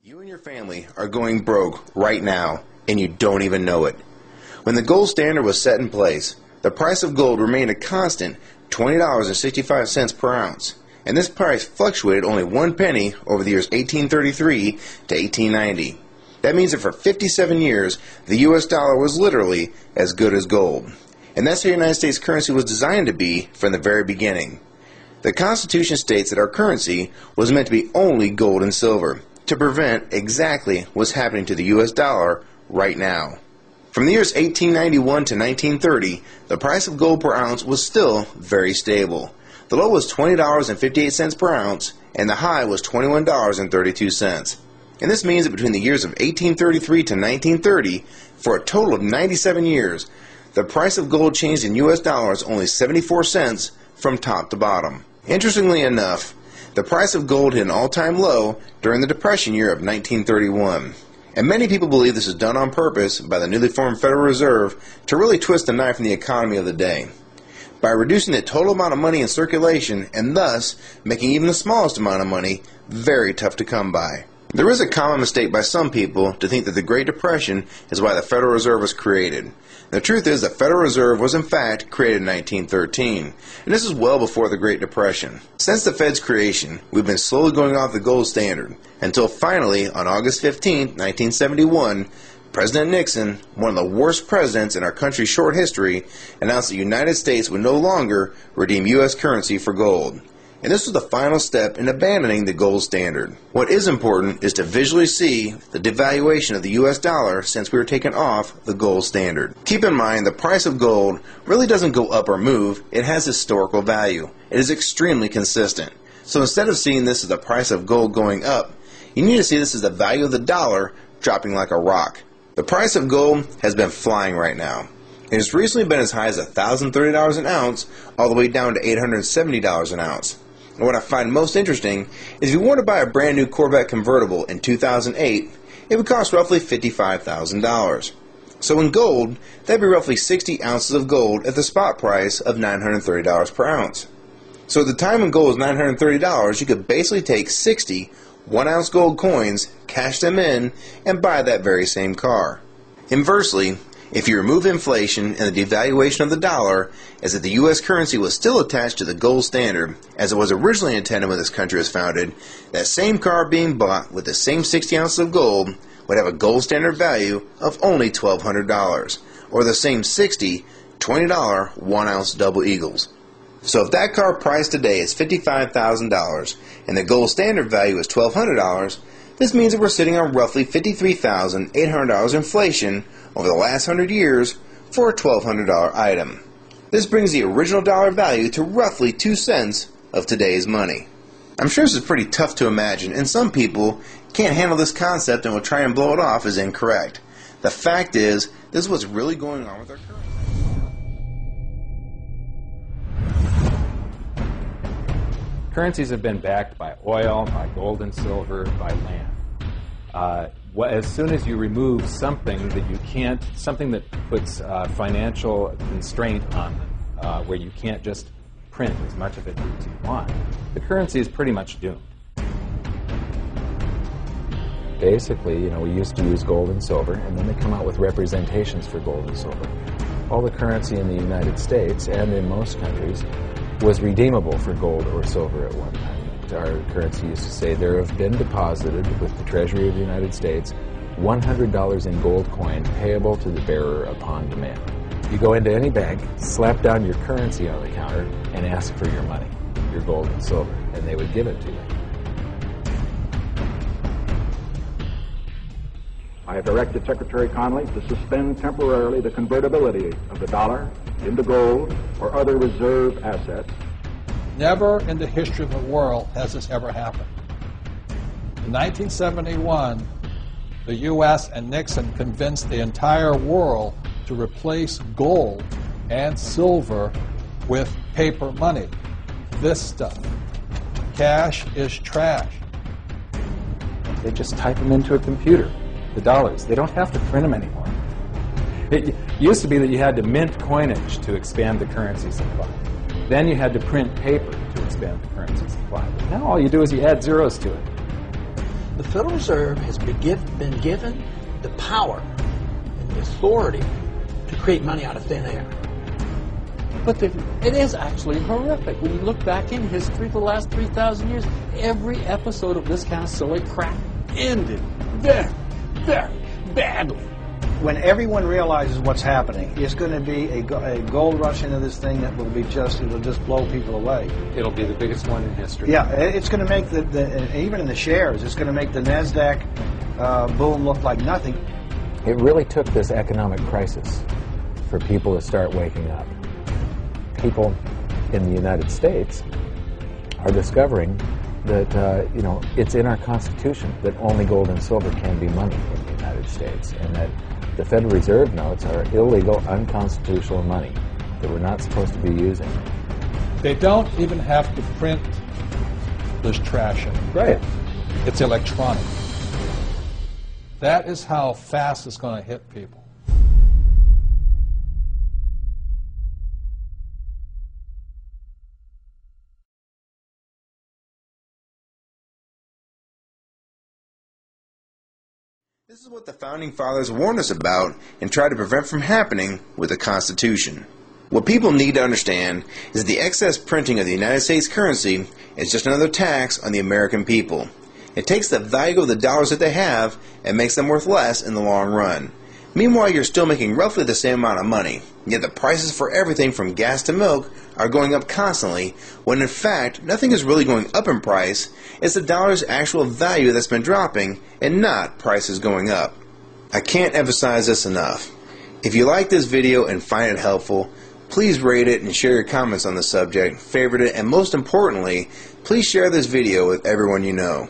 You and your family are going broke right now, and you don't even know it. When the gold standard was set in place, the price of gold remained a constant $20.65 per ounce, and this price fluctuated only 1 penny over the years 1833 to 1890. That means that for 57 years, the U.S. dollar was literally as good as gold. And that's how the United States currency was designed to be from the very beginning. The Constitution states that our currency was meant to be only gold and silver, to prevent exactly what's happening to the U.S. dollar right now. From the years 1891 to 1930, the price of gold per ounce was still very stable. The low was $20.58 per ounce, and the high was $21.32. And this means that between the years of 1833 to 1930, for a total of 97 years, the price of gold changed in U.S. dollars only 74 cents from top to bottom. Interestingly enough, the price of gold hit an all-time low during the Depression year of 1931. And many people believe this is done on purpose by the newly formed Federal Reserve to really twist the knife in the economy of the day, by reducing the total amount of money in circulation and thus making even the smallest amount of money very tough to come by. There is a common mistake by some people to think that the Great Depression is why the Federal Reserve was created. The truth is the Federal Reserve was in fact created in 1913, and this is well before the Great Depression. Since the Fed's creation, we've been slowly going off the gold standard, until finally, on August 15, 1971, President Nixon, one of the worst presidents in our country's short history, announced the United States would no longer redeem U.S. currency for gold. And this was the final step in abandoning the gold standard. What is important is to visually see the devaluation of the U.S. dollar since we were taken off the gold standard. Keep in mind the price of gold really doesn't go up or move, it has historical value. It is extremely consistent. So instead of seeing this as the price of gold going up, you need to see this as the value of the dollar dropping like a rock. The price of gold has been flying right now. It has recently been as high as $1,030 an ounce all the way down to $870 an ounce. And what I find most interesting is if you want to buy a brand new Corvette convertible in 2008, it would cost roughly $55,000. So in gold, that'd be roughly 60 ounces of gold at the spot price of $930 per ounce. So at the time when gold was $930, you could basically take 60 1-ounce gold coins, cash them in, and buy that very same car. Inversely, if you remove inflation and the devaluation of the dollar, as if the U.S. currency was still attached to the gold standard, as it was originally intended when this country was founded, that same car being bought with the same 60 ounces of gold would have a gold standard value of only $1,200, or the same 60 $20 1-ounce double eagles. So if that car price today is $55,000 and the gold standard value is $1,200, this means that we're sitting on roughly $53,800 inflation over the last 100 years for a $1,200 item. This brings the original dollar value to roughly 2 cents of today's money. I'm sure this is pretty tough to imagine, and some people can't handle this concept and will try and blow it off as incorrect. The fact is, this is what's really going on with our currency. Currencies have been backed by oil, by gold and silver, by land. As soon as you remove something that you can't, something that puts financial constraint on them, where you can't just print as much of it as you want, the currency is pretty much doomed. Basically, we used to use gold and silver, and then they come out with representations for gold and silver. All the currency in the United States and in most countries was redeemable for gold or silver at one time. Our currency used to say there have been deposited with the Treasury of the United States $100 in gold coin payable to the bearer upon demand. You go into any bank, slap down your currency on the counter, and ask for your money, your gold and silver, and they would give it to you. I have directed Secretary Connally to suspend temporarily the convertibility of the dollar into gold or other reserve assets. Never in the history of the world has this ever happened. In 1971, the U.S. and Nixon convinced the entire world to replace gold and silver with paper money. This stuff. Cash is trash. They just type them into a computer, the dollars. They don't have to print them anymore. It used to be that you had to mint coinage to expand the currency supply. Then you had to print paper to expand the currency supply. But now all you do is you add zeros to it. The Federal Reserve has been given the power and the authority to create money out of thin air. But it is actually horrific. When you look back in history for the last 3,000 years, every episode of this kind of silly crap ended very, very badly. When everyone realizes what's happening, it's going to be a gold rush into this thing that will be it'll just blow people away. It'll be the biggest one in history. Yeah, it's going to make even in the shares, it's going to make the NASDAQ boom look like nothing. It really took this economic crisis for people to start waking up. People in the United States are discovering that it's in our Constitution that only gold and silver can be money in the United States, and that the Federal Reserve notes are illegal, unconstitutional money that we're not supposed to be using. They don't even have to print this trash anymore. Right. It's electronic. That is how fast it's going to hit people. This is what the Founding Fathers warned us about and tried to prevent from happening with the Constitution. What people need to understand is that the excess printing of the United States currency is just another tax on the American people. It takes the value of the dollars that they have and makes them worth less in the long run. Meanwhile, you're still making roughly the same amount of money, yet the prices for everything from gas to milk are going up constantly, when in fact, nothing is really going up in price. It's the dollar's actual value that's been dropping, and not prices going up. I can't emphasize this enough. If you like this video and find it helpful, please rate it and share your comments on the subject, favorite it, and most importantly, please share this video with everyone you know.